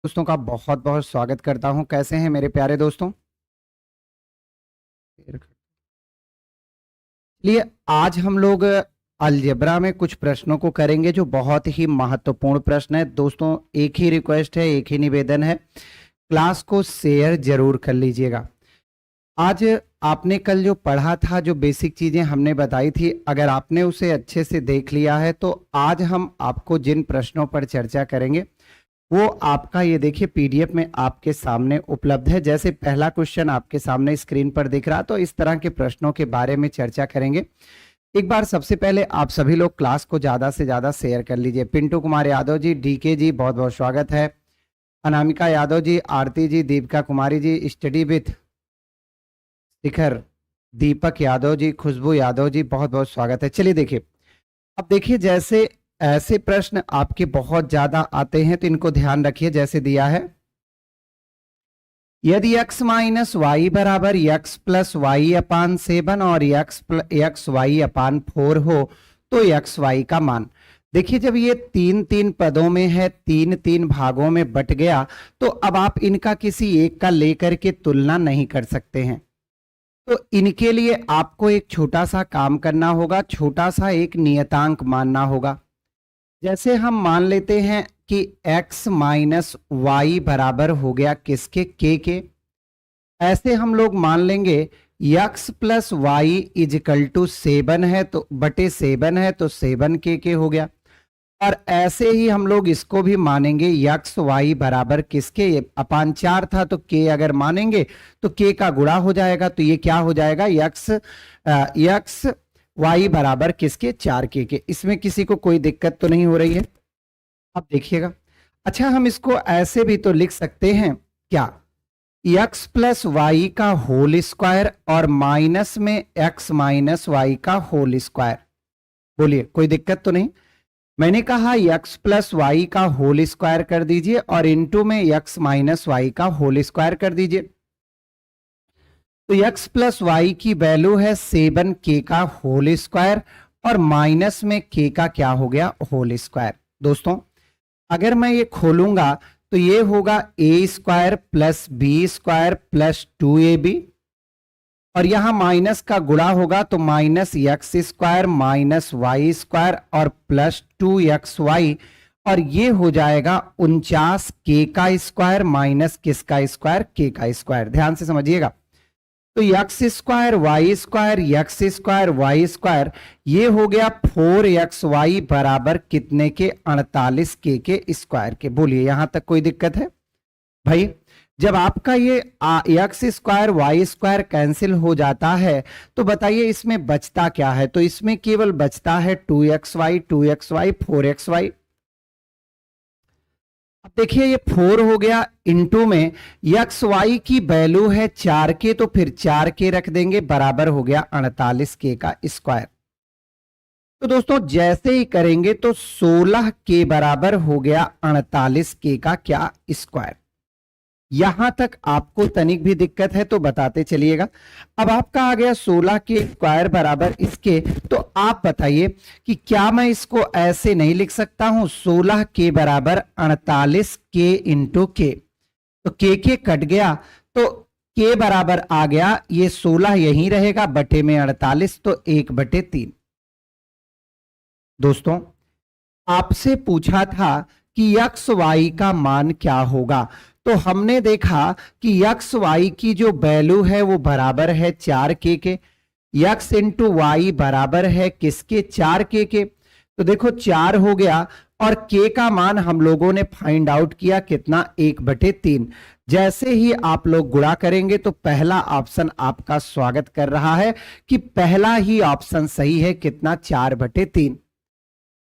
दोस्तों का बहुत बहुत स्वागत करता हूं। कैसे हैं मेरे प्यारे दोस्तों? चलिए, आज हम लोग अलजेब्रा में कुछ प्रश्नों को करेंगे जो बहुत ही महत्वपूर्ण प्रश्न है। दोस्तों, एक ही रिक्वेस्ट है, एक ही निवेदन है, क्लास को शेयर जरूर कर लीजिएगा। आज आपने कल जो पढ़ा था, जो बेसिक चीजें हमने बताई थी, अगर आपने उसे अच्छे से देख लिया है तो आज हम आपको जिन प्रश्नों पर चर्चा करेंगे वो आपका ये देखिए पीडीएफ में आपके सामने उपलब्ध है। जैसे पहला क्वेश्चन आपके सामने स्क्रीन पर दिख रहा, तो इस तरह के प्रश्नों के बारे में चर्चा करेंगे। एक बार सबसे पहले आप सभी लोग क्लास को ज्यादा से ज्यादा शेयर कर लीजिए। पिंटू कुमार यादव जी, डीके जी, बहुत बहुत स्वागत है। अनामिका यादव जी, आरती जी, दीपिका कुमारी जी, स्टडी विथ शिखर, दीपक यादव जी, खुशबू यादव जी, बहुत बहुत स्वागत है। चलिए देखिए, अब देखिए जैसे ऐसे प्रश्न आपके बहुत ज्यादा आते हैं तो इनको ध्यान रखिए। जैसे दिया है, यदि x माइनस वाई बराबर x प्लस वाई अपान 7 और x वाई अपान 4 हो तो x वाई का मान। देखिए, जब ये तीन तीन पदों में है, तीन तीन भागों में बट गया, तो अब आप इनका किसी एक का लेकर के तुलना नहीं कर सकते हैं। तो इनके लिए आपको एक छोटा सा काम करना होगा, छोटा सा एक नियतांक मानना होगा। जैसे हम मान लेते हैं कि x माइनस वाई बराबर हो गया किसके, के। ऐसे हम लोग मान लेंगे x plus y equal to 7 है तो बटे 7 है तो 7 के हो गया। और ऐसे ही हम लोग इसको भी मानेंगे x वाई बराबर किसके, ये अपान 4 था तो k अगर मानेंगे तो k का गुणा हो जाएगा, तो ये क्या हो जाएगा, x वाई बराबर किसके, 4 के। इसमें किसी को कोई दिक्कत तो नहीं हो रही है? अब देखिएगा, अच्छा हम इसको ऐसे भी तो लिख सकते हैं क्या, x प्लस वाई का होल स्क्वायर और माइनस में x माइनस वाई का होल स्क्वायर। बोलिए, कोई दिक्कत तो नहीं? मैंने कहा x प्लस वाई का होल स्क्वायर कर दीजिए और इनटू में x माइनस वाई का होल स्क्वायर कर दीजिए। तो x प्लस वाई की वैल्यू है 7k का होल स्क्वायर और माइनस में k का क्या हो गया, होल स्क्वायर। दोस्तों, अगर मैं ये खोलूंगा तो ये होगा a square plus b square plus 2ab और यहां माइनस का गुणा होगा तो minus x square minus y square और प्लस 2xy और ये हो जाएगा 49k का स्क्वायर माइनस किसका स्क्वायर, k का स्क्वायर। ध्यान से समझिएगा, तो x square y square x square y square ये हो गया 4xy बराबर कितने के, 48k के स्क्वायर के। बोलिए, यहां तक कोई दिक्कत है भाई? जब आपका ये x square y square cancel हो जाता है तो बताइए इसमें बचता क्या है? तो इसमें केवल बचता है 2xy 4xy। अब देखिए, ये 4 हो गया, इनटू में एक्स वाई की वैल्यू है 4k तो फिर 4k रख देंगे, बराबर हो गया 48k का स्क्वायर। तो दोस्तों जैसे ही करेंगे तो 16k बराबर हो गया 48k का क्या, स्क्वायर। यहां तक आपको तनिक भी दिक्कत है तो बताते चलिएगा। अब आपका आ गया 16 के स्क्वायर बराबर इसके, तो आप बताइए कि क्या मैं इसको ऐसे नहीं लिख सकता हूं, 16 के बराबर 48 के इंटू के, तो के कट गया तो के बराबर आ गया, ये 16 यहीं रहेगा, बटे में 48 तो 1/3। दोस्तों, आपसे पूछा था कि एक्स वाई का मान क्या होगा, तो हमने देखा कि एक्स वाई की जो वैल्यू है वो बराबर है 4k के, एक्स इंटू वाई बराबर है किसके, 4k के। तो देखो 4 हो गया और k का मान हम लोगों ने फाइंड आउट किया कितना, 1/3। जैसे ही आप लोग गुणा करेंगे तो पहला ऑप्शन आपका स्वागत कर रहा है कि पहला ही ऑप्शन सही है, कितना, 4/3।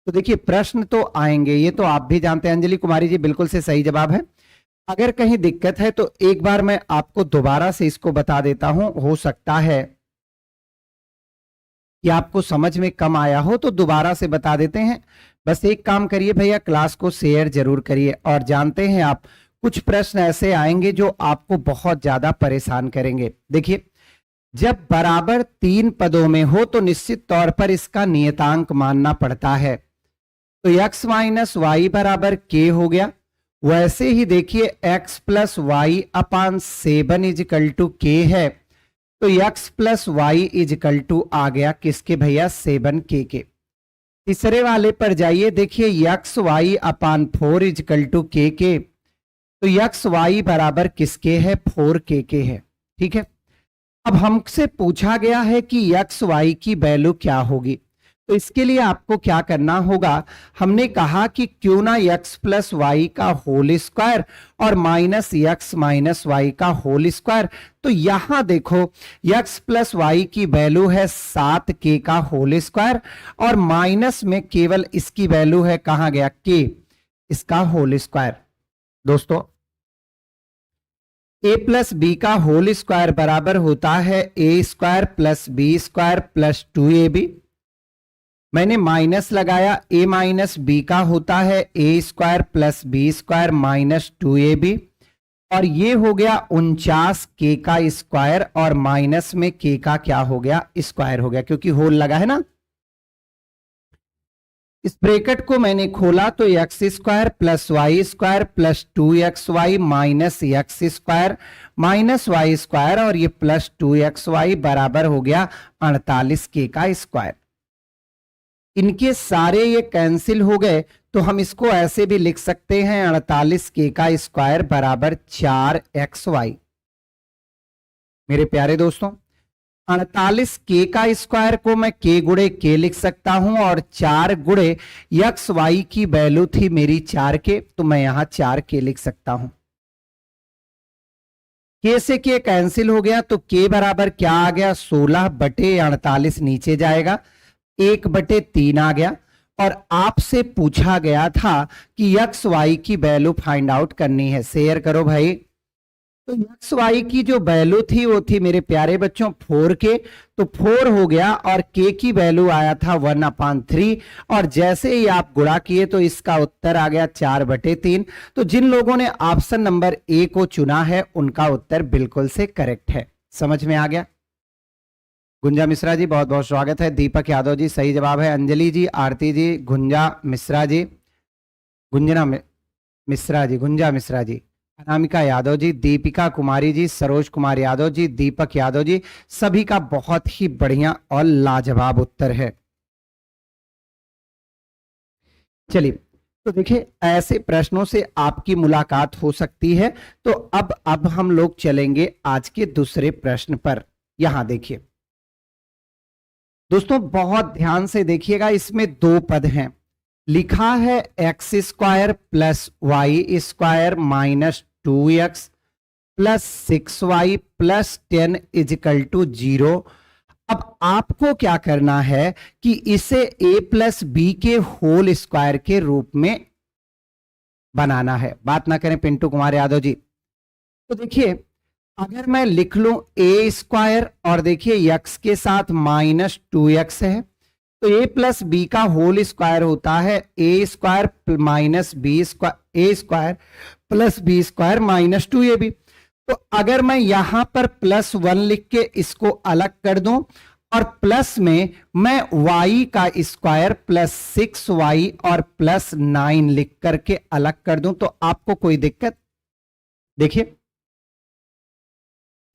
तो देखिए प्रश्न तो आएंगे, ये तो आप भी जानते हैं। अंजलि कुमारी जी, बिल्कुल से सही जवाब है। अगर कहीं दिक्कत है तो एक बार मैं आपको दोबारा से इसको बता देता हूं, हो सकता है कि आपको समझ में कम आया हो तो दोबारा से बता देते हैं। बस एक काम करिए भैया, क्लास को शेयर जरूर करिए। और जानते हैं आप, कुछ प्रश्न ऐसे आएंगे जो आपको बहुत ज्यादा परेशान करेंगे। देखिए, जब बराबर 3 पदों में हो तो निश्चित तौर पर इसका नियतांक मानना पड़ता है। तो x माइनस वाई बराबर k हो गया वैसे ही देखिए x plus y upon 7 equal to k है, तो x plus y equal to आ गया किसके भैया 7k के। तीसरे वाले पर जाइए, देखिए x y upon 4 equal to k, तो यक्स वाई बराबर किसके है 4k के है। ठीक है, अब हमसे पूछा गया है कि यक्स वाई की वैल्यू क्या होगी, तो इसके लिए आपको क्या करना होगा, हमने कहा कि क्यों ना यक्स प्लस वाई का होल स्क्वायर और माइनस यक्स माइनस वाई का होल स्क्वायर। तो यहां देखो यक्स प्लस वाई की वैल्यू है 7k का होल स्क्वायर और माइनस में केवल इसकी वैल्यू है, कहां गया k, इसका होल स्क्वायर। दोस्तों a प्लस बी का होल स्क्वायर बराबर होता है a square plus b square plus 2ab। मैंने माइनस लगाया, a माइनस बी का होता है a square plus b square minus 2ab, और ये हो गया 49k का स्क्वायर और माइनस में k का क्या हो गया स्क्वायर हो गया, क्योंकि होल लगा है ना। इस ब्रैकेट को मैंने खोला तो x square plus y square plus 2xy minus x square minus y square और ये प्लस 2xy बराबर हो गया 48k का स्क्वायर। इनके सारे ये कैंसिल हो गए, तो हम इसको ऐसे भी लिख सकते हैं 48k का स्क्वायर बराबर 4xy। मेरे प्यारे दोस्तों 48k का स्क्वायर को मैं k गुणे k लिख सकता हूं और 4 गुणे यक्स वाई की वैल्यू थी मेरी 4k, तो मैं यहां 4k लिख सकता हूं। k से k कैंसिल हो गया तो k बराबर क्या आ गया 16 बटे 48 नीचे जाएगा, 1/3 आ गया। और आपसे पूछा गया था कि यक्स वाई की वैल्यू फाइंड आउट करनी है। शेयर करो भाई। तो यक्स वाई की जो वैल्यू थी वो थी मेरे प्यारे बच्चों 4k, तो 4 हो गया और k की वैल्यू आया था 1/3 और जैसे ही आप गुणा किए तो इसका उत्तर आ गया 4/3। तो जिन लोगों ने ऑप्शन नंबर ए को चुना है उनका उत्तर बिल्कुल से करेक्ट है। समझ में आ गया। गुंजा मिश्रा जी बहुत बहुत स्वागत है। दीपक यादव जी सही जवाब है। अंजलि जी, आरती जी, गुंजा मिश्रा जी, गुंजना मिश्रा जी, गुंजा मिश्रा जी, अनामिका यादव जी, दीपिका कुमारी जी, सरोज कुमार यादव जी, दीपक यादव जी, सभी का बहुत ही बढ़िया और लाजवाब उत्तर है। चलिए तो देखिए ऐसे प्रश्नों से आपकी मुलाकात हो सकती है। तो अब हम लोग चलेंगे आज के दूसरे प्रश्न पर। यहां देखिए दोस्तों बहुत ध्यान से देखिएगा, इसमें 2 पद हैं। लिखा है x square plus y square minus 2x plus 6y plus 10 equal to 0। अब आपको क्या करना है कि इसे a प्लस बी के होल स्क्वायर के रूप में बनाना है। बात ना करें पिंटू कुमार यादव जी। तो देखिए अगर मैं लिख लूं a स्क्वायर और देखिए x के साथ माइनस 2x है, तो a प्लस बी का होल स्क्वायर होता है a square minus b square, a square plus b square minus 2ab। तो अगर मैं यहां पर +1 लिख के इसको अलग कर दूं और प्लस में मैं y का स्क्वायर प्लस 6y और प्लस 9 लिख करके अलग कर दूं तो आपको कोई दिक्कत? देखिए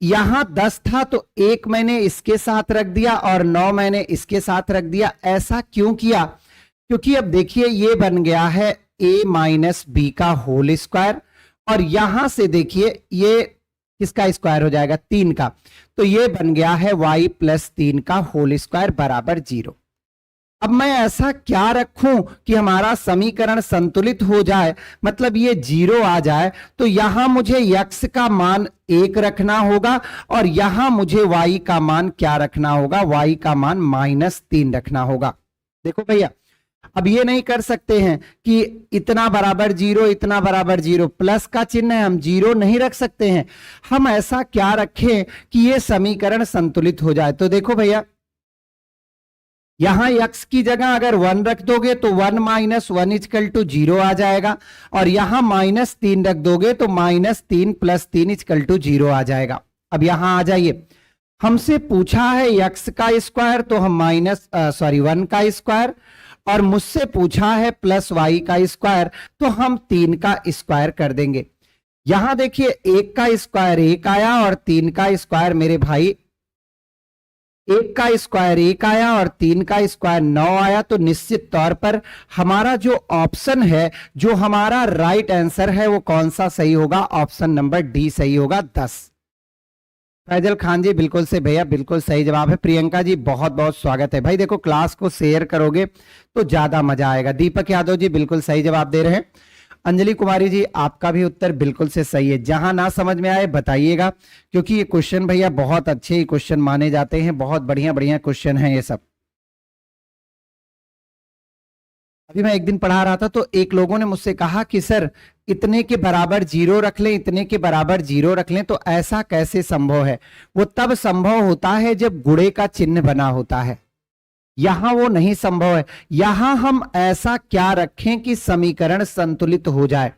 यहां 10 था तो 1 मैंने इसके साथ रख दिया और 9 मैंने इसके साथ रख दिया। ऐसा क्यों किया? क्योंकि अब देखिए ये बन गया है a माइनस बी का होल स्क्वायर और यहां से देखिए ये किसका स्क्वायर हो जाएगा 3 का, तो ये बन गया है y प्लस 3 का होल स्क्वायर बराबर 0। अब मैं ऐसा क्या रखूं कि हमारा समीकरण संतुलित हो जाए, मतलब ये 0 आ जाए। तो यहां मुझे x का मान 1 रखना होगा और यहां मुझे y का मान क्या रखना होगा, y का मान -3 रखना होगा। देखो भैया अब ये नहीं कर सकते हैं कि इतना बराबर 0 इतना बराबर 0, प्लस का चिन्ह है, हम 0 नहीं रख सकते हैं। हम ऐसा क्या रखें कि ये समीकरण संतुलित हो जाए। तो देखो भैया यहां x की जगह अगर 1 रख दोगे तो 1 माइनस 1 इक्वल टू 0 आ जाएगा और यहां -3 रख दोगे तो -3 प्लस 3 इक्वल टू 0 आ जाएगा। अब यहां आ जाइए, हमसे पूछा है x का स्क्वायर तो हम 1 का स्क्वायर और मुझसे पूछा है प्लस वाई का स्क्वायर, तो हम 3 का स्क्वायर कर देंगे। यहां देखिए 1 का स्क्वायर 1 आया और 3 का स्क्वायर मेरे भाई 1 का स्क्वायर 1 आया और 3 का स्क्वायर 9 आया। तो निश्चित तौर पर हमारा जो ऑप्शन है, जो हमारा राइट आंसर है, वो कौन सा सही होगा? ऑप्शन नंबर डी सही होगा, 10। फैजल खान जी बिल्कुल से भैया बिल्कुल सही जवाब है। प्रियंका जी बहुत बहुत स्वागत है भाई। देखो क्लास को शेयर करोगे तो ज्यादा मजा आएगा। दीपक यादव जी बिल्कुल सही जवाब दे रहे हैं। अंजलि कुमारी जी आपका भी उत्तर बिल्कुल से सही है। जहां ना समझ में आए बताइएगा, क्योंकि ये क्वेश्चन भैया बहुत अच्छे क्वेश्चन माने जाते हैं, बहुत बढ़िया बढ़िया क्वेश्चन है ये सब। अभी मैं एक दिन पढ़ा रहा था तो एक लोगों ने मुझसे कहा कि सर इतने के बराबर जीरो रख लें, इतने के बराबर जीरो रख लें, तो ऐसा कैसे संभव है? वो तब संभव होता है जब गुणे का चिन्ह बना होता है, यहां वो नहीं संभव है। यहां हम ऐसा क्या रखें कि समीकरण संतुलित हो जाए?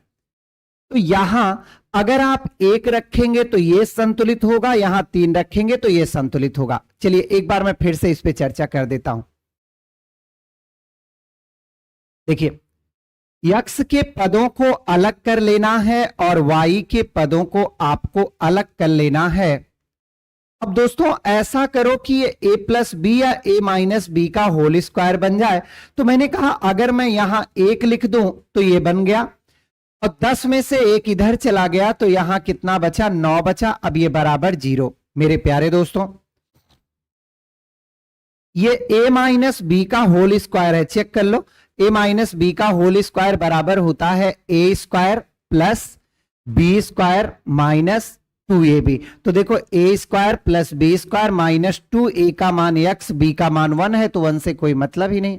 तो यहां अगर आप 1 रखेंगे तो ये संतुलित होगा, यहां 3 रखेंगे तो ये संतुलित होगा। चलिए एक बार मैं फिर से इस पे चर्चा कर देता हूं। देखिए यक्स के पदों को अलग कर लेना है और वाई के पदों को आपको अलग कर लेना है। अब दोस्तों ऐसा करो कि ये a प्लस बी या a माइनस बी का होल स्क्वायर बन जाए। तो मैंने कहा अगर मैं यहां 1 लिख दूं तो ये बन गया, और 10 में से 1 इधर चला गया तो यहां कितना बचा? 9 बचा। अब ये बराबर 0। मेरे प्यारे दोस्तों ये a माइनस बी का होल स्क्वायर है, चेक कर लो। a माइनस बी का होल स्क्वायर बराबर होता है a square plus b square minus 2ab। तो देखो a square plus b square minus 2a का मान x, b का मान 1 है, तो 1 से कोई मतलब ही नहीं।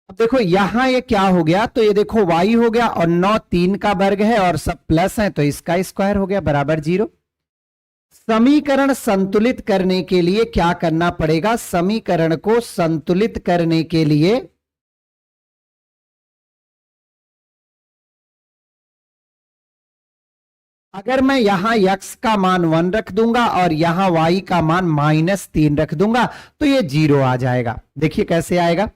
अब देखो यहां ये क्या हो गया? तो ये देखो y हो गया और 9 3 का वर्ग है और सब प्लस है, तो इसका स्क्वायर हो गया बराबर 0। समीकरण संतुलित करने के लिए क्या करना पड़ेगा? समीकरण को संतुलित करने के लिए अगर मैं यहां x का मान 1 रख दूंगा और यहां y का मान -3 रख दूंगा तो ये 0 आ जाएगा। देखिए कैसे आएगा।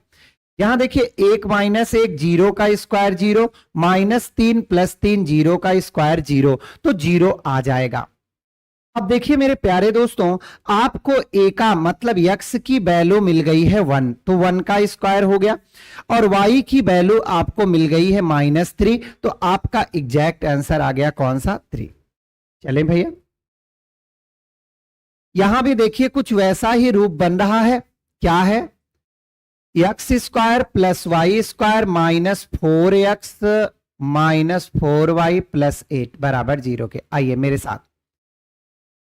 यहां देखिए 1 माइनस 1 0 का स्क्वायर 0, -3 प्लस 3 0 का स्क्वायर 0, तो 0 आ जाएगा। अब देखिए मेरे प्यारे दोस्तों आपको a का मतलब x की वैल्यू मिल गई है 1, तो 1 का स्क्वायर हो गया, और y की वैल्यू आपको मिल गई है -3, तो आपका एग्जैक्ट आंसर आ गया कौन सा? 3। चलें भैया यहां भी देखिए कुछ वैसा ही रूप बन रहा है। क्या है? X square plus y square -4x -4y plus 8 बराबर 0 के। आइए मेरे साथ,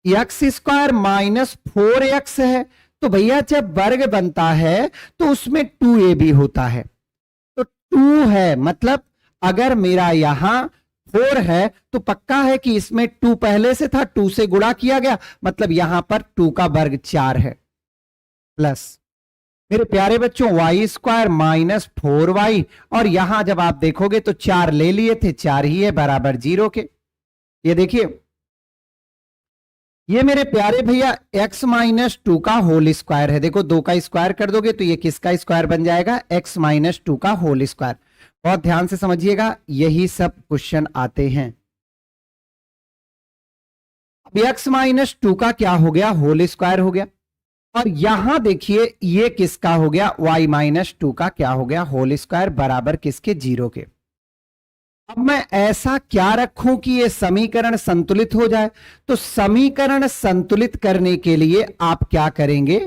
एक्स स्क्वायर -4x है, तो भैया जब वर्ग बनता है तो उसमें 2ab होता है, तो 2 है, मतलब अगर मेरा यहां 4 है तो पक्का है कि इसमें 2 पहले से था, 2 से गुणा किया गया, मतलब यहां पर 2 का वर्ग 4 है, प्लस मेरे प्यारे बच्चों वाई स्क्वायर -4y, और यहां जब आप देखोगे तो 4 ले लिए थे, 4 ही है बराबर 0 के। ये देखिए ये मेरे प्यारे भैया x -2 का होल स्क्वायर है। देखो 2 का स्क्वायर कर दोगे तो ये किसका स्क्वायर बन जाएगा? x -2 का होल स्क्वायर। बहुत ध्यान से समझिएगा, यही सब क्वेश्चन आते हैं। अब x -2 का क्या हो गया? होल स्क्वायर हो गया। और यहां देखिए ये किसका हो गया? y -2 का क्या हो गया? होल स्क्वायर बराबर किसके? 0 के। अब मैं ऐसा क्या रखूं कि ये समीकरण संतुलित हो जाए? तो समीकरण संतुलित करने के लिए आप क्या करेंगे?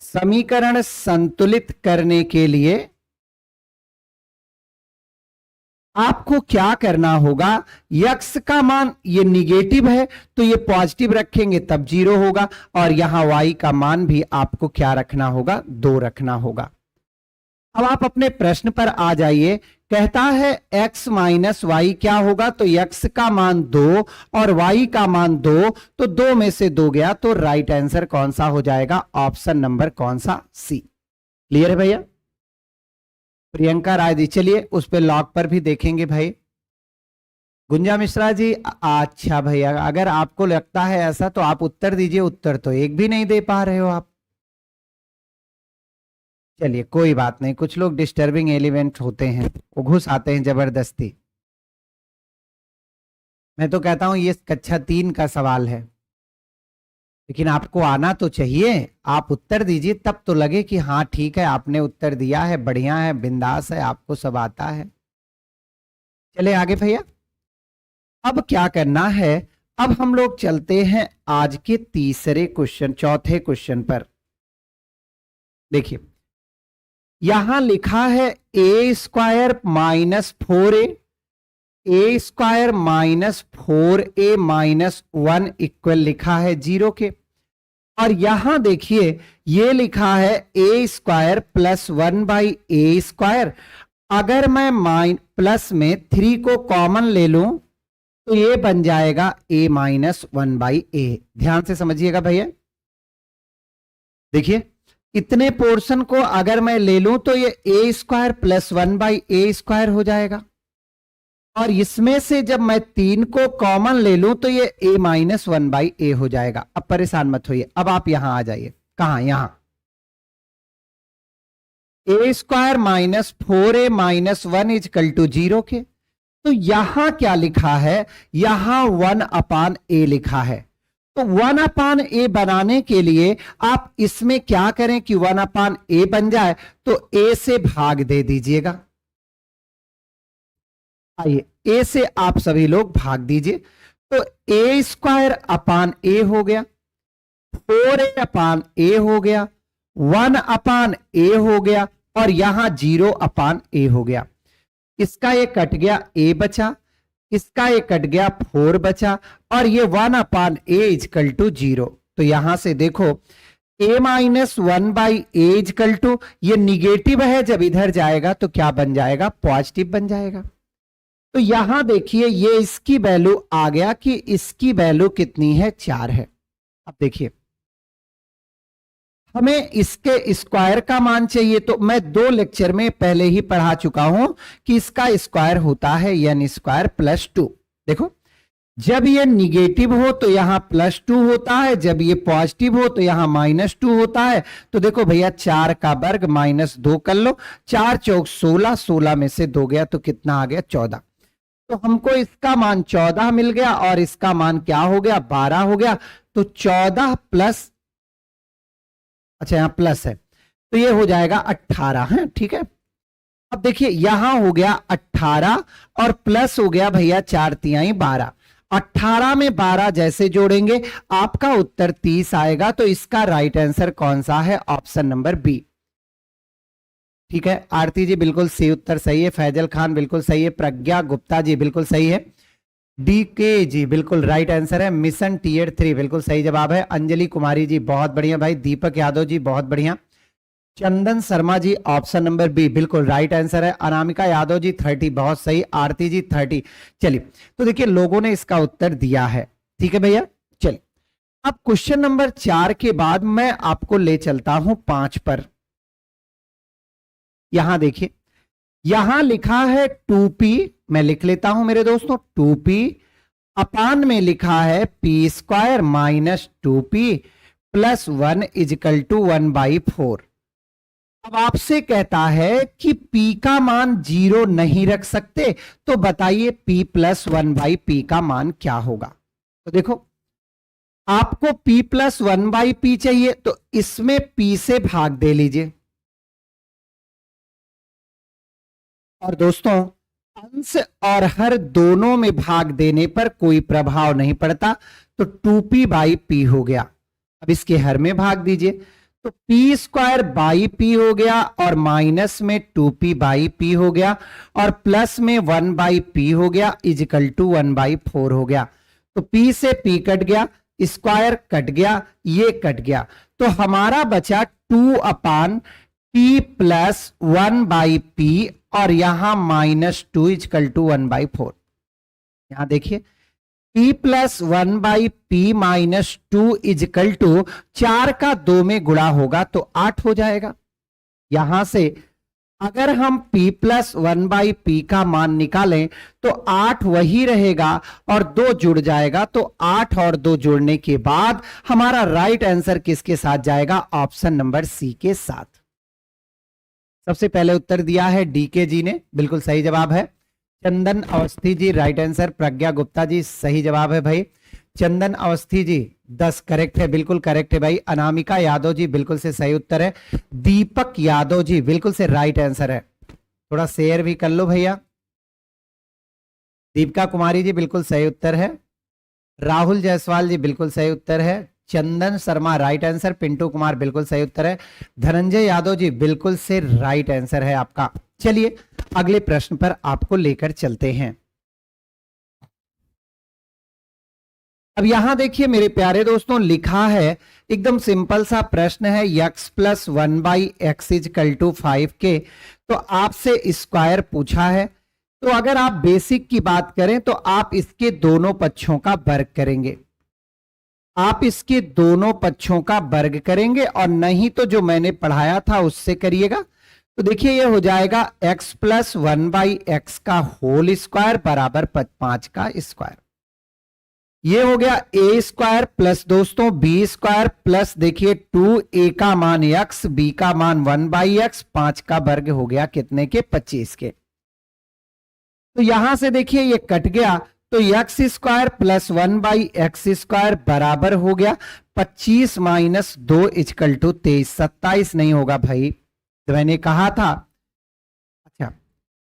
समीकरण संतुलित करने के लिए आपको क्या करना होगा? x का मान ये निगेटिव है तो ये पॉजिटिव रखेंगे तब 0 होगा, और यहां y का मान भी आपको क्या रखना होगा? 2 रखना होगा। अब आप अपने प्रश्न पर आ जाइए। कहता है x माइनस वाई क्या होगा? तो x का मान 2 और y का मान 2, तो 2 में से 2 गया, तो राइट आंसर कौन सा हो जाएगा? ऑप्शन नंबर कौन सा? सी। क्लियर है भैया? प्रियंका राय दी, चलिए उस पे लॉग पर भी देखेंगे भाई। गुंजा मिश्रा जी, अच्छा भैया, अगर आपको लगता है ऐसा तो आप उत्तर दीजिए। उत्तर तो एक भी नहीं दे पा रहे हो आप। चलिए कोई बात नहीं, कुछ लोग डिस्टर्बिंग एलिमेंट होते हैं, वो घुस आते हैं जबरदस्ती। मैं तो कहता हूं ये कक्षा 3 का सवाल है, लेकिन आपको आना तो चाहिए। आप उत्तर दीजिए तब तो लगे कि हाँ ठीक है, आपने उत्तर दिया है, बढ़िया है, बिंदास है, आपको सब आता है। चले आगे भैया। अब क्या करना है, अब हम लोग चलते हैं आज के तीसरे क्वेश्चन, चौथे क्वेश्चन पर। देखिए यहां लिखा है a square minus 4a, a square minus 4a minus 1 equal लिखा है 0 के। और यहां देखिए ये लिखा है a square plus 1 by a square. अगर मैं प्लस में 3 को कॉमन ले लूं तो ये बन जाएगा a माइनस 1 बाई ए। ध्यान से समझिएगा भैया। देखिए इतने पोर्शन को अगर मैं ले लूं तो ये a square plus 1 by a square हो जाएगा, और इसमें से जब मैं 3 को कॉमन ले लूं तो ये a माइनस 1 बाई ए हो जाएगा। अब परेशान मत होइए, अब आप यहां आ जाइए। कहां? यहां a square minus 4a minus 1 is equal to 0 के। तो यहां क्या लिखा है, यहां 1 अपान ए लिखा है। तो 1 अपान ए बनाने के लिए आप इसमें क्या करें कि 1 अपान ए बन जाए, तो ए से भाग दे दीजिएगा। आइए ए से आप सभी लोग भाग दीजिए, तो ए स्क्वायर अपान ए हो गया, 4a अपान ए हो गया, 1 अपान ए हो गया, और यहां 0 अपान ए हो गया। इसका ये कट गया, ए बचा, इसका ये कट गया, 4 बचा, और ये 1 अपान ए इजकल टू 0। तो यहां से देखो a minus 1 by a equal to, ये निगेटिव है, जब इधर जाएगा तो क्या बन जाएगा, पॉजिटिव बन जाएगा। तो यहां देखिए ये इसकी वैल्यू आ गया कि इसकी वैल्यू कितनी है, 4 है। अब देखिए हमें इसके स्क्वायर का मान चाहिए, तो मैं 2 लेक्चर में पहले ही पढ़ा चुका हूं कि इसका स्क्वायर होता है n स्क्वायर प्लस 2। देखो जब ये निगेटिव हो तो यहां प्लस 2 होता है, जब ये पॉजिटिव हो तो यहां माइनस 2 होता है। तो देखो भैया 4 का वर्ग माइनस 2 कर लो, 4 चौक 16, 16 में से 2 गया तो कितना आ गया, 14। तो हमको इसका मान 14 मिल गया, और इसका मान क्या हो गया, 12 हो गया। तो 14 प्लस, अच्छा यहां प्लस है तो ये हो जाएगा 18 है, ठीक है। अब देखिए यहां हो गया 18 और प्लस हो गया भैया 4 तिहाई 12। 18 में 12 जैसे जोड़ेंगे आपका उत्तर 30 आएगा। तो इसका राइट आंसर कौन सा है, ऑप्शन नंबर बी। ठीक है, आरती जी बिल्कुल सही उत्तर सही है, फैजल खान बिल्कुल सही है, प्रज्ञा गुप्ता जी बिल्कुल सही है, डीके जी बिल्कुल राइट आंसर है, मिशन टीयर 3 बिल्कुल सही जवाब है, अंजलि कुमारी जी बहुत बढ़िया भाई, दीपक यादव जी बहुत बढ़िया, चंदन Sharma ji option number B बिल्कुल राइट आंसर है, अनामिका यादव जी 30 बहुत सही, आरती जी 30। चलिए तो देखिए लोगों ने इसका उत्तर दिया है, ठीक है भैया। चलिए अब क्वेश्चन नंबर 4 के बाद मैं आपको ले चलता हूं 5 पर। यहां देखिए यहां लिखा है 2p, मैं लिख लेता हूं मेरे दोस्तों, 2p अपान में लिखा है p square minus 2p plus 1 is equal to 1 by 4। अब आपसे कहता है कि p का मान 0 नहीं रख सकते, तो बताइए p प्लस 1 बाई p का मान क्या होगा। तो देखो आपको p प्लस 1 बाई p चाहिए, तो इसमें p से भाग दे लीजिए। और दोस्तों अंश और हर दोनों में भाग देने पर कोई प्रभाव नहीं पड़ता, तो 2p बाई p हो गया। अब इसके हर में भाग दीजिए, तो p स्क्वायर बाई p हो गया, और माइनस में 2p बाई p हो गया, और प्लस में 1 बाई p हो गया, इजिकल टू 1 बाई 4 हो गया। तो p से p कट गया, स्क्वायर कट गया, ये कट गया, तो हमारा बचा 2 अपान p प्लस 1 बाई p, और यहां माइनस 2 इजकल टू 1 बाई 4। यहां देखिए p plus 1 by p minus 2 is equal to 4 का 2 में गुणा होगा तो 8 हो जाएगा। यहां से अगर हम p प्लस 1/p का मान निकालें तो 8 वही रहेगा और 2 जुड़ जाएगा, तो 8 और 2 जुड़ने के बाद हमारा राइट आंसर किसके साथ जाएगा? ऑप्शन नंबर सी के साथ। सबसे पहले उत्तर दिया है डीके जी ने, बिल्कुल सही जवाब है। चंदन अवस्थी जी राइट आंसर। प्रज्ञा गुप्ता जी सही जवाब है भाई। चंदन अवस्थी जी 10 करेक्ट है, बिल्कुल करेक्ट है भाई। अनामिका यादव जी बिल्कुल से सही उत्तर है। दीपक यादव जी बिल्कुल से राइट आंसर है। थोड़ा शेयर भी कर लो भैया। दीपिका कुमारी जी बिल्कुल सही उत्तर है। राहुल जायसवाल जी बिल्कुल सही उत्तर है। चंदन शर्मा राइट आंसर। पिंटू कुमार बिल्कुल सही उत्तर है। धनंजय यादव जी बिल्कुल से राइट आंसर है आपका। चलिए अगले प्रश्न पर आपको लेकर चलते हैं। अब यहां देखिए मेरे प्यारे दोस्तों, लिखा है एकदम सिंपल सा प्रश्न है, x plus 1/x is equal to 5 के। तो आपसे स्क्वायर पूछा है, तो अगर आप बेसिक की बात करें तो आप इसके दोनों पक्षों का वर्ग करेंगे। आप इसके दोनों पक्षों का वर्ग करेंगे और नहीं तो जो मैंने पढ़ाया था उससे करिएगा। तो देखिए ये हो जाएगा x प्लस 1/x का होल स्क्वायर बराबर 5 का स्क्वायर। ये हो गया ए स्क्वायर प्लस दोस्तों बी स्क्वायर प्लस देखिए 2a का मान x, b का मान 1/x, 5 का वर्ग हो गया कितने के? 25 के। तो यहां से देखिए ये कट गया, तो x square plus 1/x square बराबर हो गया 25 माइनस 2 इजकल टू 23। 27 नहीं होगा भाई, तो मैंने कहा था। अच्छा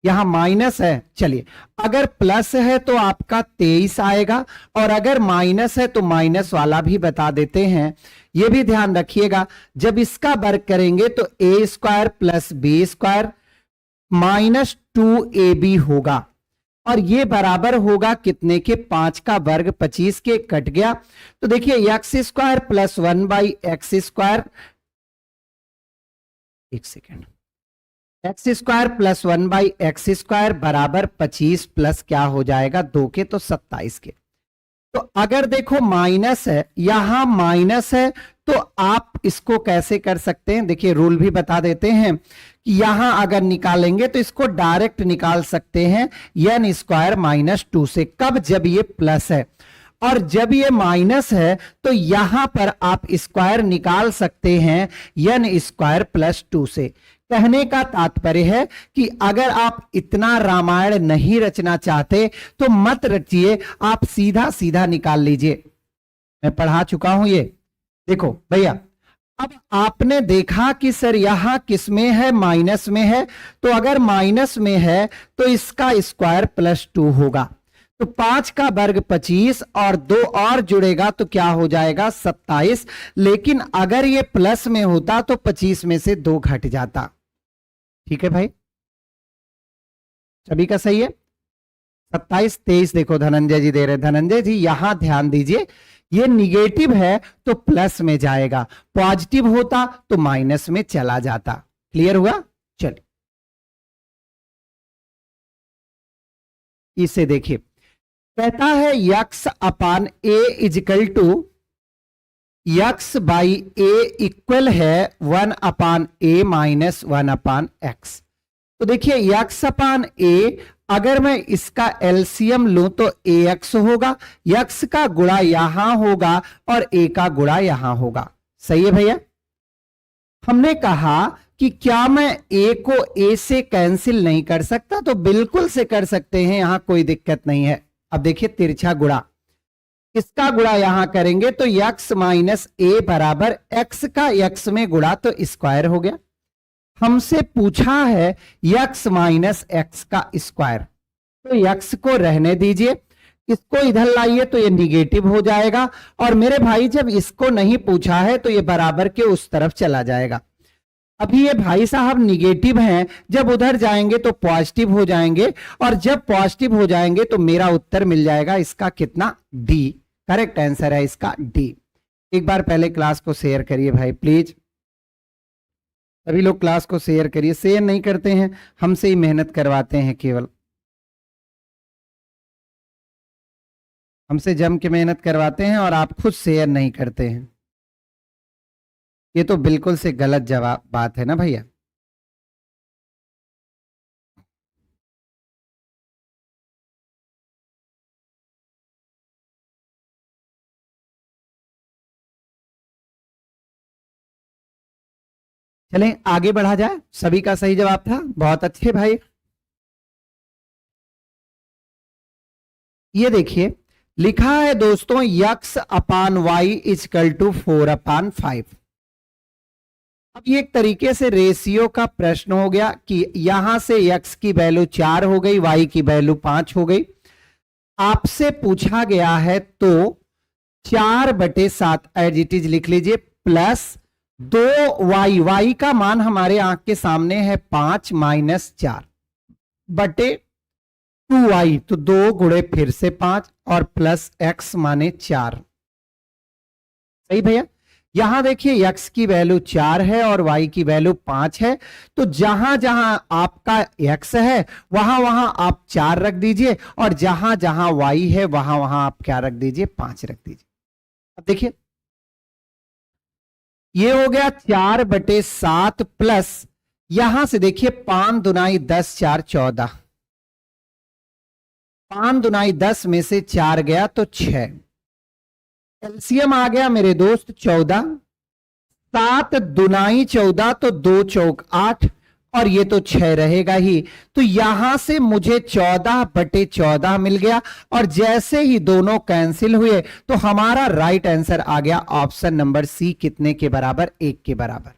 यहां माइनस है, चलिए अगर प्लस है तो आपका 23 आएगा, और अगर माइनस है तो माइनस वाला भी बता देते हैं। यह भी ध्यान रखिएगा, जब इसका वर्ग करेंगे तो a square plus b square minus 2ab होगा, और ये बराबर होगा कितने के? 5 का वर्ग 25 के। कट गया, तो देखिए x square plus 1/x square, एक second, x square plus 1/x square बराबर 25 प्लस क्या हो जाएगा? 2 के, तो 27 के। तो अगर देखो माइनस है, यहां माइनस है, तो आप इसको कैसे कर सकते हैं? देखिए रूल भी बता देते हैं कि यहां अगर निकालेंगे तो इसको डायरेक्ट निकाल सकते हैं n स्क्वायर माइनस 2 से। कब? जब ये प्लस है, और जब ये माइनस है तो यहां पर आप स्क्वायर निकाल सकते हैं n स्क्वायर प्लस 2 से। कहने का तात्पर्य है कि अगर आप इतना रामायण नहीं रचना चाहते तो मत रचिए, आप सीधा सीधा निकाल लीजिए। मैं पढ़ा चुका हूं ये। देखो भैया, अब आपने देखा कि सर यहां किस में है? माइनस में है। तो अगर माइनस में है तो इसका स्क्वायर प्लस 2 होगा, तो 5 का वर्ग 25 और 2 और जुड़ेगा तो क्या हो जाएगा? 27। लेकिन अगर ये प्लस में होता तो 25 में से 2 घट जाता। ठीक है भाई, सभी का सही है। 27 23 देखो धनंजय जी दे रहे। धनंजय जी यहां ध्यान दीजिए, ये निगेटिव है तो प्लस में जाएगा, पॉजिटिव होता तो माइनस में चला जाता। क्लियर हुआ? चलिए इसे देखिए, कहता है x upon a equal to x by a equal है 1 upon a minus 1 upon x। तो देखिए x अपान a, अगर मैं इसका एलसीएम लूं तो ax होगा, x का गुणा यहां होगा और a का गुणा यहां होगा। सही है भैया? हमने कहा कि क्या मैं a को a से कैंसिल नहीं कर सकता? तो बिल्कुल से कर सकते हैं, यहां कोई दिक्कत नहीं है। अब देखिए तिरछा गुणा, इसका गुणा यहां करेंगे तो x माइनस a बराबर x का x में गुणा तो स्क्वायर हो गया। हमसे पूछा है x माइनस x का स्क्वायर, तो x को रहने दीजिए, इसको इधर लाइए तो ये निगेटिव हो जाएगा। और मेरे भाई जब इसको नहीं पूछा है तो ये बराबर के उस तरफ चला जाएगा। अभी ये भाई साहब निगेटिव हैं, जब उधर जाएंगे तो पॉजिटिव हो जाएंगे, और जब पॉजिटिव हो जाएंगे तो मेरा उत्तर मिल जाएगा इसका कितना? डी। करेक्ट आंसर है इसका डी। एक बार पहले क्लास को शेयर करिए भाई प्लीज, सभी लोग क्लास को शेयर करिए। शेयर नहीं करते हैं, हमसे ही मेहनत करवाते हैं, केवल हमसे जम के मेहनत करवाते हैं और आप खुद शेयर नहीं करते हैं। ये तो बिल्कुल से गलत जवाब बात है ना भैया। चलें आगे बढ़ा जाए। सभी का सही जवाब था, बहुत अच्छे भाई। ये देखिए लिखा है दोस्तों x upon y equal to 4/5। अब ये एक तरीके से रेशियो का प्रश्न हो गया कि यहां से x की वैल्यू 4 हो गई, y की वैल्यू 5 हो गई। आपसे पूछा गया है तो 4/7 एज इट इज लिख लीजिए, प्लस 2y का मान हमारे आंख के सामने है 5 माइनस 4 बटे 2y, तो 2 गुणे फिर से 5 और प्लस x माने 4। सही भैया। यहां देखिए x की वैल्यू 4 है और y की वैल्यू 5 है, तो जहां जहां आपका x है वहां वहां आप 4 रख दीजिए और जहां जहां y है वहां वहां आप क्या रख दीजिए, 5 रख दीजिए। अब देखिए ये हो गया 4/7 प्लस यहां से देखिए 5 दुनाई 10 4 14, 5 दुनाई 10 में से 4 गया तो 6, एलसीएम आ गया मेरे दोस्त 14, 7 दुनाई 14 तो 2 चौक 8 और ये तो 6 रहेगा ही, तो यहां से मुझे 14/14 मिल गया और जैसे ही दोनों कैंसिल हुए तो हमारा राइट आंसर आ गया ऑप्शन नंबर सी, कितने के बराबर, 1 के बराबर।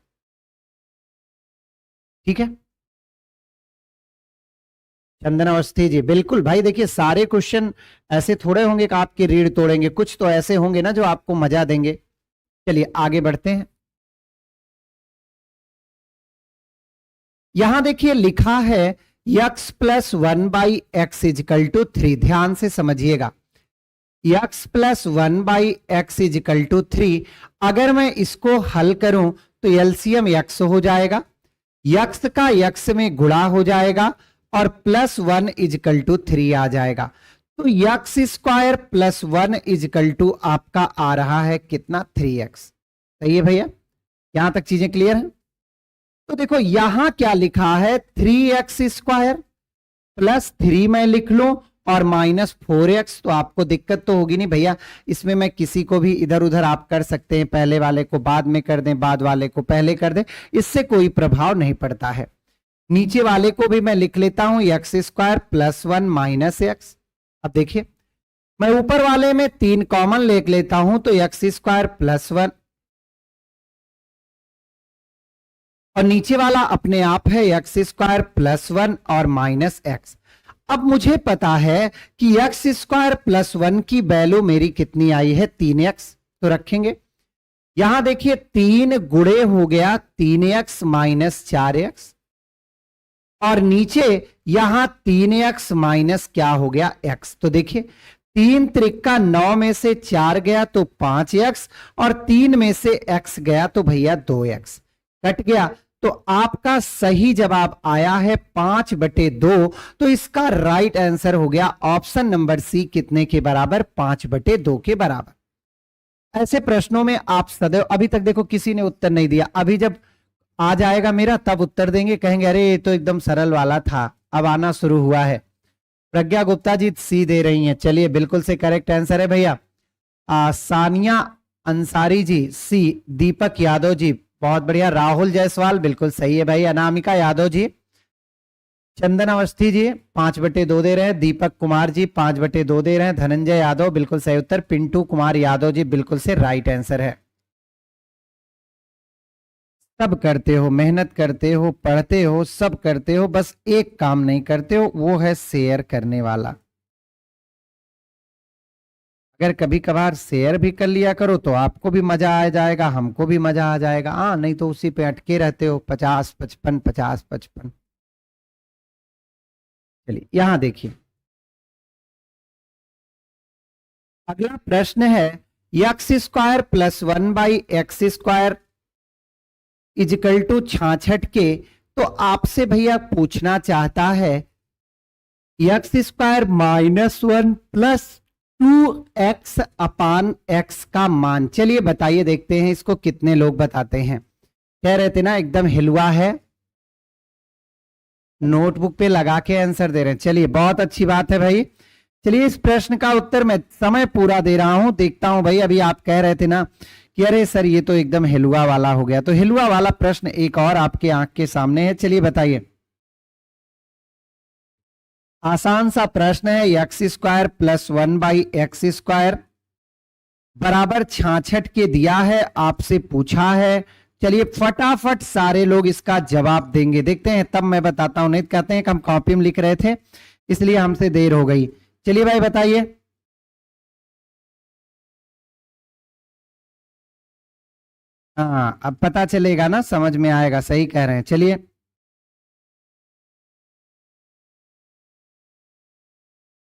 ठीक है चंदन अवस्थी जी, बिल्कुल भाई। देखिए सारे क्वेश्चन ऐसे थोड़े होंगे कि आपकी रीढ़ तोड़ेंगे, कुछ तो ऐसे होंगे ना जो आपको मजा देंगे। चलिए आगे बढ़ते हैं। यहां देखिए लिखा है x plus 1/x is equal to 3। ध्यान से समझिएगा, x plus 1/x is equal to 3। अगर मैं इसको हल करूं तो एलसीएम x हो जाएगा, x का x में गुणा हो जाएगा और प्लस 1 इजकल टू 3 आ जाएगा। तो x square plus 1 is equal to आपका आ रहा है कितना, 3x। सही है भैया, यहां तक चीजें क्लियर हैं। तो देखो यहां क्या लिखा है, 3x स्क्वायर प्लस 3 मैं लिख लूं और माइनस 4x, तो आपको दिक्कत तो होगी नहीं भैया, इसमें मैं किसी को भी इधर उधर आप कर सकते हैं, पहले वाले को बाद में कर दें, बाद वाले को पहले कर दें, इससे कोई प्रभाव नहीं पड़ता है। नीचे वाले को भी मैं लिख लेता हूं x square plus 1 minus x। अब देखिए मैं ऊपर वाले में 3 कॉमन ले लेता हूं तो x स्क्वायर प्लस 1 और नीचे वाला अपने आप है x स्क्वायर प्लस 1 और माइनस x। अब मुझे पता है कि x स्क्वायर प्लस 1 की वैल्यू मेरी कितनी आई है, 3x, तो रखेंगे। यहां देखिए 3 गुणे हो गया 3x माइनस 4x और नीचे यहां 3x माइनस क्या हो गया, x। तो देखिए 3 त्रिका 9 में से 4 गया तो 5x और 3 में से x गया तो भैया 2x, कट गया। तो आपका सही जवाब आया है 5/2। तो इसका राइट आंसर हो गया ऑप्शन नंबर सी, कितने के बराबर, 5/2 के बराबर। ऐसे प्रश्नों में आप सदैव, अभी तक देखो किसी ने उत्तर नहीं दिया, अभी जब आ जाएगा मेरा तब उत्तर देंगे, कहेंगे अरे ये तो एकदम सरल वाला था, अब आना शुरू हुआ है। प्रज्ञा गुप्ता जी सी दे रही हैं, चलिए बिल्कुल से करेक्ट आंसर है भैया। सानिया अंसारी जी सी, दीपक यादव जी बहुत बढ़िया, राहुल जायसवाल बिल्कुल सही है भाई, अनामिका यादव जी, चंदन अवस्थी जी 5/2 दे रहे हैं, दीपक कुमार जी 5/2 दे रहे हैं, धनंजय यादव बिल्कुल सही उत्तर, पिंटू कुमार यादव जी बिल्कुल से राइट आंसर है। सब करते हो, मेहनत करते हो, पढ़ते हो, सब करते हो, बस एक काम नहीं करते हो, वो है शेयर करने वाला। अगर कभी कभार शेयर भी कर लिया करो तो आपको भी मजा आ जाएगा, हमको भी मजा आ जाएगा। हाँ नहीं तो उसी पे अटके रहते हो, 50-55 50-55। चलिए यहां देखिए अगला प्रश्न है, x square plus 1/x square equal to 66 के। तो आपसे भैया पूछना चाहता है x स्क्वायर -1 प्लस 2x अपान x का मान। चलिए बताइए, देखते हैं इसको कितने लोग बताते हैं। कह रहे थे ना एकदम हिलवा है, नोटबुक पे लगा के आंसर दे रहे हैं। चलिए बहुत अच्छी बात है भाई। चलिए इस प्रश्न का उत्तर मैं समय पूरा दे रहा हूं, देखता हूं भाई। अभी आप कह रहे थे ना कि अरे सर ये तो एकदम हिलुआ वाला हो गया। तो हिलुआ वाला प्रश्न एक और आपके आंख के सामने है, चलिए बताइए। आसान सा प्रश्न है, एक्स स्क्वायर प्लस 1/x² बराबर 66 के दिया है, आपसे पूछा है। चलिए फटाफट सारे लोग इसका जवाब देंगे, देखते हैं, तब मैं बताता हूं। नहीं कहते हैं कि हम कॉपी में लिख रहे थे इसलिए हमसे देर हो गई। चलिए भाई बताइए। हाँ अब पता चलेगा ना, समझ में आएगा, सही कह रहे हैं। चलिए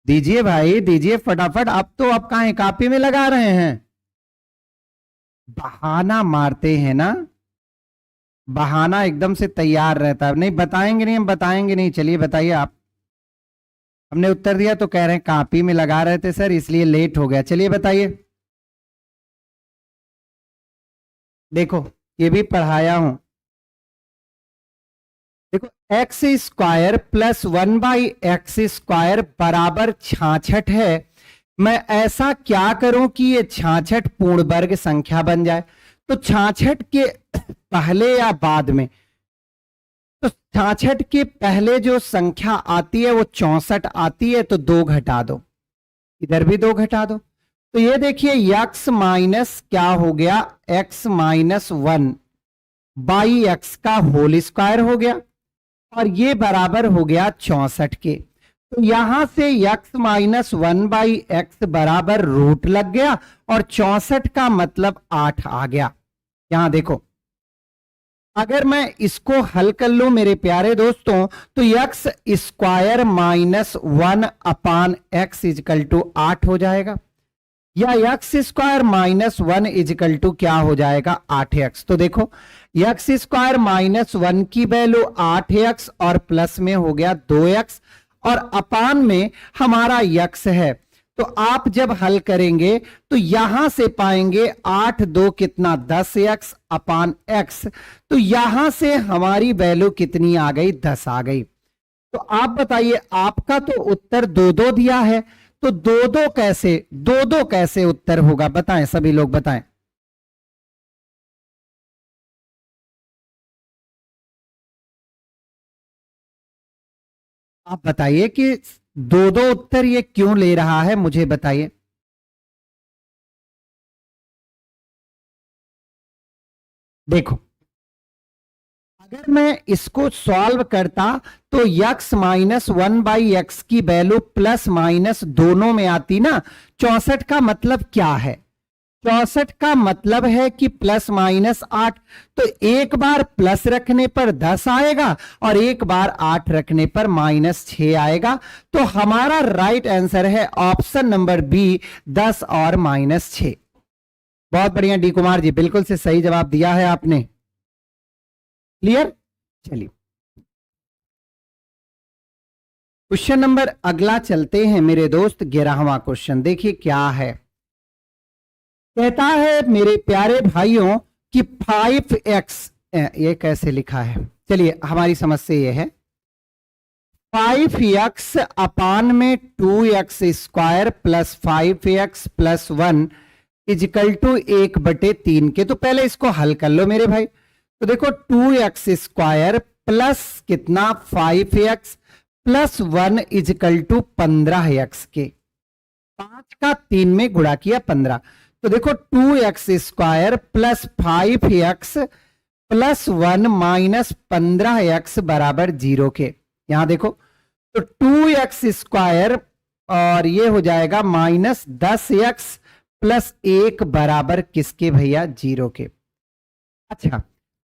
दीजिए भाई दीजिए फटाफट, अब तो आप कहाँ हैं, कॉपी में लगा रहे हैं, बहाना मारते हैं ना, बहाना एकदम से तैयार रहता है। नहीं बताएंगे नहीं, हम बताएंगे नहीं। चलिए बताइए आप। हमने उत्तर दिया तो कह रहे हैं कॉपी में लगा रहे थे सर इसलिए लेट हो गया। चलिए बताइए। देखो ये भी पढ़ाया हूं। देखो एक्स स्क्वायर प्लस 1/x² बराबर 66 है। मैं ऐसा क्या करूं कि ये 66 पूर्ण वर्ग संख्या बन जाए? तो 66 के पहले या बाद में, तो 66 के पहले जो संख्या आती है वो 64 आती है, तो 2 घटा दो, इधर भी 2 घटा दो। तो ये देखिए x माइनस क्या हो गया, x माइनस 1/x का होल स्क्वायर हो गया, और ये बराबर हो गया 64 के। तो यहां से x माइनस 1/x बराबर रूट लग गया, और 64 का मतलब 8 आ गया। यहां देखो, अगर मैं इसको हल कर लूं मेरे प्यारे दोस्तों, तो x square minus 1/x is equal to 8 हो जाएगा, या x square minus 1 is equal to क्या हो जाएगा, 8x। तो देखो एक्स स्क्वायर माइनस 1 की वैल्यू 8x, और प्लस में हो गया 2x, और अपान में हमारा x है। तो आप जब हल करेंगे तो यहां से पाएंगे 8 2 कितना 10x अपान x, तो यहां से हमारी वैल्यू कितनी आ गई, 10 आ गई। तो आप बताइए, आपका तो उत्तर 2-2 दिया है, तो 2-2 कैसे उत्तर होगा, बताएं सभी लोग बताएं। आप बताइए कि 2-2 उत्तर ये क्यों ले रहा है, मुझे बताइए। देखो अगर मैं इसको सॉल्व करता तो x माइनस 1/x की वैल्यू प्लस माइनस दोनों में आती ना। 64 का मतलब क्या है, 64 का मतलब है कि प्लस माइनस 8, तो एक बार प्लस रखने पर 10 आएगा, और एक बार 8 रखने पर माइनस 6 आएगा। तो हमारा राइट आंसर है ऑप्शन नंबर बी, 10 और माइनस 6। बहुत बढ़िया डी कुमार जी, बिल्कुल से सही जवाब दिया है आपने। क्लियर। चलिए क्वेश्चन नंबर अगला चलते हैं मेरे दोस्त, 11वां क्वेश्चन देखिए क्या है। कहता है मेरे प्यारे भाइयों कि 5x, ये कैसे लिखा है, चलिए हमारी समस्या ये है, 5x अपान में 2x² plus 5x plus 1 is equal to 1/3 के। तो पहले इसको हल कर लो मेरे भाई। तो देखो 2x² प्लस कितना 5x plus 1 is equal to 15x के, 5 का 3 में गुणा किया 15। तो देखो 2x² plus 5x plus 1 minus 15x बराबर 0 के। यहां देखो तो 2x² और ये हो जाएगा माइनस 10x प्लस 1 बराबर किसके भैया, 0 के। अच्छा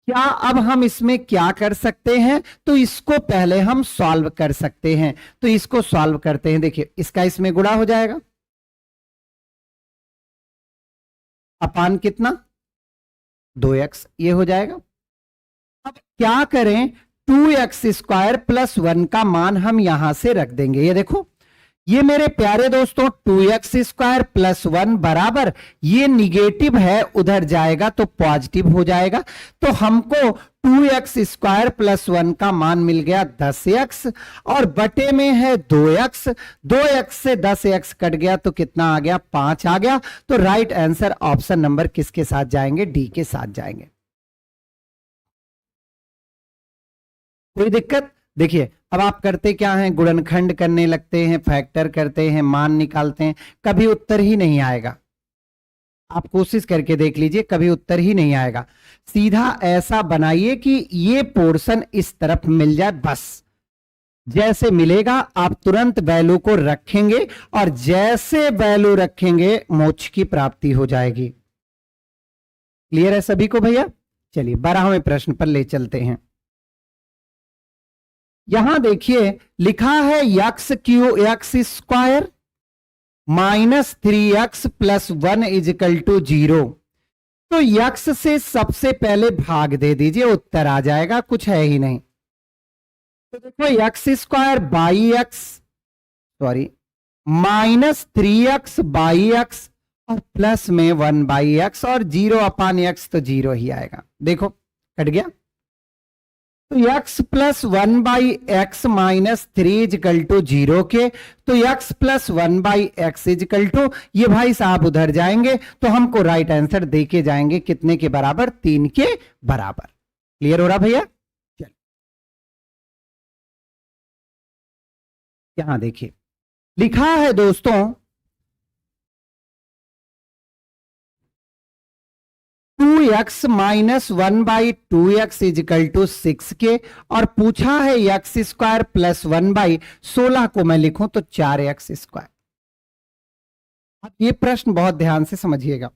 क्या अब हम इसमें क्या कर सकते हैं, तो इसको पहले हम सॉल्व कर सकते हैं। तो इसको सॉल्व करते हैं, देखिए इसका इसमें गुणा हो जाएगा, अपान कितना 2x, ये हो जाएगा। अब क्या करें, 2x² प्लस 1 का मान हम यहां से रख देंगे। ये देखो ये मेरे प्यारे दोस्तों 2x² प्लस 1 बराबर, ये निगेटिव है उधर जाएगा तो पॉजिटिव हो जाएगा। तो हमको 2x² प्लस 1 का मान मिल गया 10x और बटे में है 2x, 2x से 10x कट गया तो कितना आ गया 5 आ गया। तो राइट आंसर ऑप्शन नंबर किसके साथ जाएंगे, डी के साथ जाएंगे। कोई दिक्कत? देखिए अब आप करते क्या हैं, गुणनखंड करने लगते हैं, फैक्टर करते हैं, मान निकालते हैं, कभी उत्तर ही नहीं आएगा। आप कोशिश करके देख लीजिए, कभी उत्तर ही नहीं आएगा। सीधा ऐसा बनाइए कि ये पोर्शन इस तरफ मिल जाए, बस जैसे मिलेगा आप तुरंत वैल्यू को रखेंगे और जैसे वैल्यू रखेंगे मोक्ष की प्राप्ति हो जाएगी। क्लियर है सभी को भैया? चलिए 12वें प्रश्न पर ले चलते हैं। यहां देखिए लिखा है x³ minus 3x plus 1 is equal to 0। तो x से सबसे पहले भाग दे दीजिए, उत्तर आ जाएगा, कुछ है ही नहीं। तो देखो x² by x, sorry minus 3x by x और प्लस में 1 बाई एक्स और 0 अपान एक्स, तो 0 ही आएगा। देखो कट गया। तो x plus 1 by x minus 3 is equal to 0 के, तो x plus 1 by x is equal to, ये भाई साहब उधर जाएंगे तो हमको राइट आंसर दे के जाएंगे कितने के बराबर, 3 के बराबर। क्लियर हो रहा भैया? चल यहां देखिए लिखा है दोस्तों 2x minus 1 by 2x is equal to 6 के, और पूछा है x² प्लस 1 बाई 16 को मैं लिखूं तो 4x²। अब ये प्रश्न बहुत ध्यान से समझिएगा।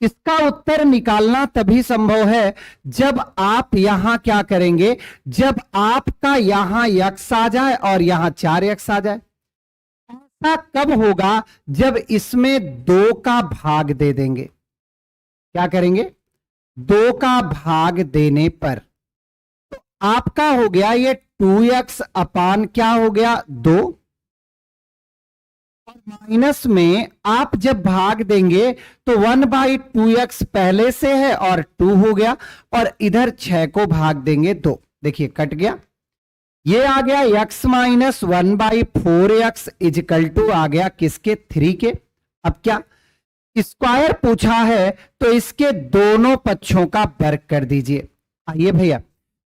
इसका उत्तर निकालना तभी संभव है जब आप यहां क्या करेंगे, जब आपका यहां x आ जाए और यहां 4x आ जाए। ऐसा कब होगा, जब इसमें 2 का भाग दे देंगे। क्या करेंगे, 2 का भाग देने पर तो आपका हो गया ये 2x अपान क्या हो गया 2, और माइनस में आप जब भाग देंगे तो 1 बाई 2x पहले से है और 2 हो गया, और इधर 6 को भाग देंगे 2। देखिए कट गया, ये आ गया x minus 1 by 4x equal to आ गया किसके, 3 के। अब क्या स्क्वायर पूछा है तो इसके दोनों पक्षों का वर्ग कर दीजिए। आइए भैया,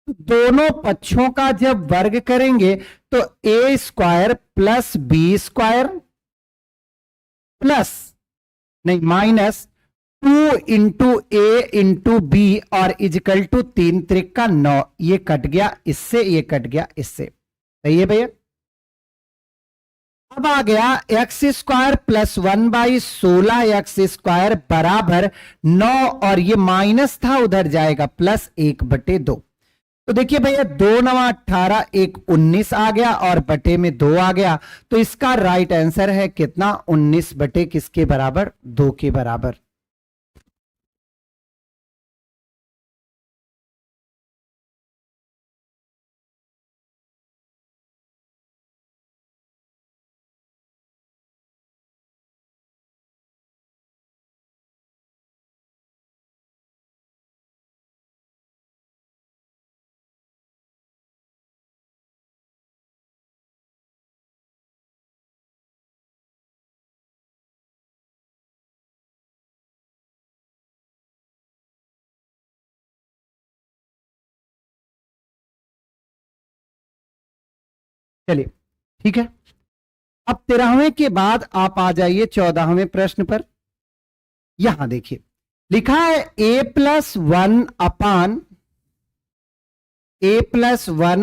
दोनों पक्षों का जब वर्ग करेंगे तो a² प्लस b² प्लस नहीं minus 2 into a into b और इजिकल टू 3 त्रिक का 9। ये कट गया इससे, ये कट गया इससे। सही है भैया? अब आ गया x² प्लस 1 बाई 16x² बराबर 9, और ये माइनस था उधर जाएगा प्लस 1/2। तो देखिए भैया 2 9 18, 1 19 आ गया और बटे में 2 आ गया। तो इसका राइट आंसर है कितना, 19 बटे किसके बराबर, 2 के बराबर। चलिए ठीक है, अब 13वें के बाद आप आ जाइए 14वें प्रश्न पर। यहां देखिए लिखा है a plus 1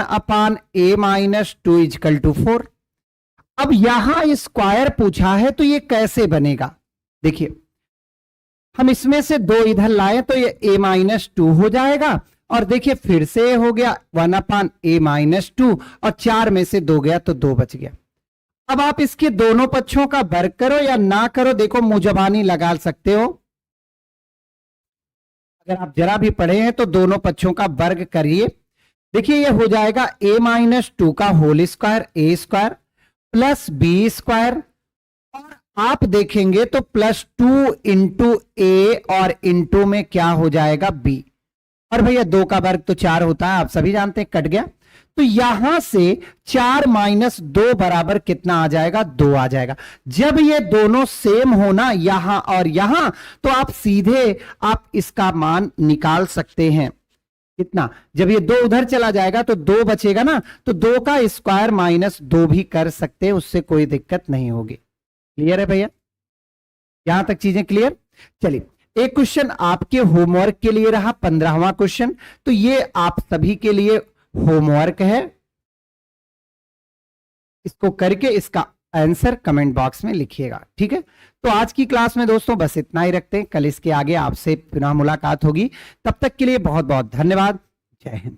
upon a minus 2 is equal to 4। अब यहां स्क्वायर पूछा है तो ये कैसे बनेगा, देखिए हम इसमें से 2 इधर लाए तो ये a माइनस 2 हो जाएगा, और देखिए फिर से हो गया 1 अपान a माइनस 2, और 4 में से 2 गया तो 2 बच गया। अब आप इसके दोनों पक्षों का वर्ग करो या ना करो, देखो मुजबानी लगा सकते हो। अगर आप जरा भी पढ़े हैं तो दोनों पक्षों का वर्ग करिए। देखिए ये हो जाएगा a माइनस 2 का whole square a² plus b square, और आप देखेंगे तो +2 इंटू ए और इंटू में क्या हो जाएगा बी। और भैया 2 का वर्ग तो 4 होता है, आप सभी जानते हैं, कट गया। तो यहां से 4 माइनस 2 बराबर कितना आ जाएगा, 2 आ जाएगा। जब ये दोनों सेम होना यहां और यहां, तो आप सीधे आप इसका मान निकाल सकते हैं। कितना, जब ये 2 उधर चला जाएगा तो 2 बचेगा ना, तो 2 का स्क्वायर माइनस 2 भी कर सकते हैं, उससे कोई दिक्कत नहीं होगी। क्लियर है भैया, यहां तक चीजें क्लियर। चलिए एक क्वेश्चन आपके होमवर्क के लिए रहा, 15वां क्वेश्चन, तो ये आप सभी के लिए होमवर्क है, इसको करके इसका आंसर कमेंट बॉक्स में लिखिएगा, ठीक है। तो आज की क्लास में दोस्तों बस इतना ही रखते हैं, कल इसके आगे आपसे पुनः मुलाकात होगी। तब तक के लिए बहुत बहुत धन्यवाद। जय हिंद।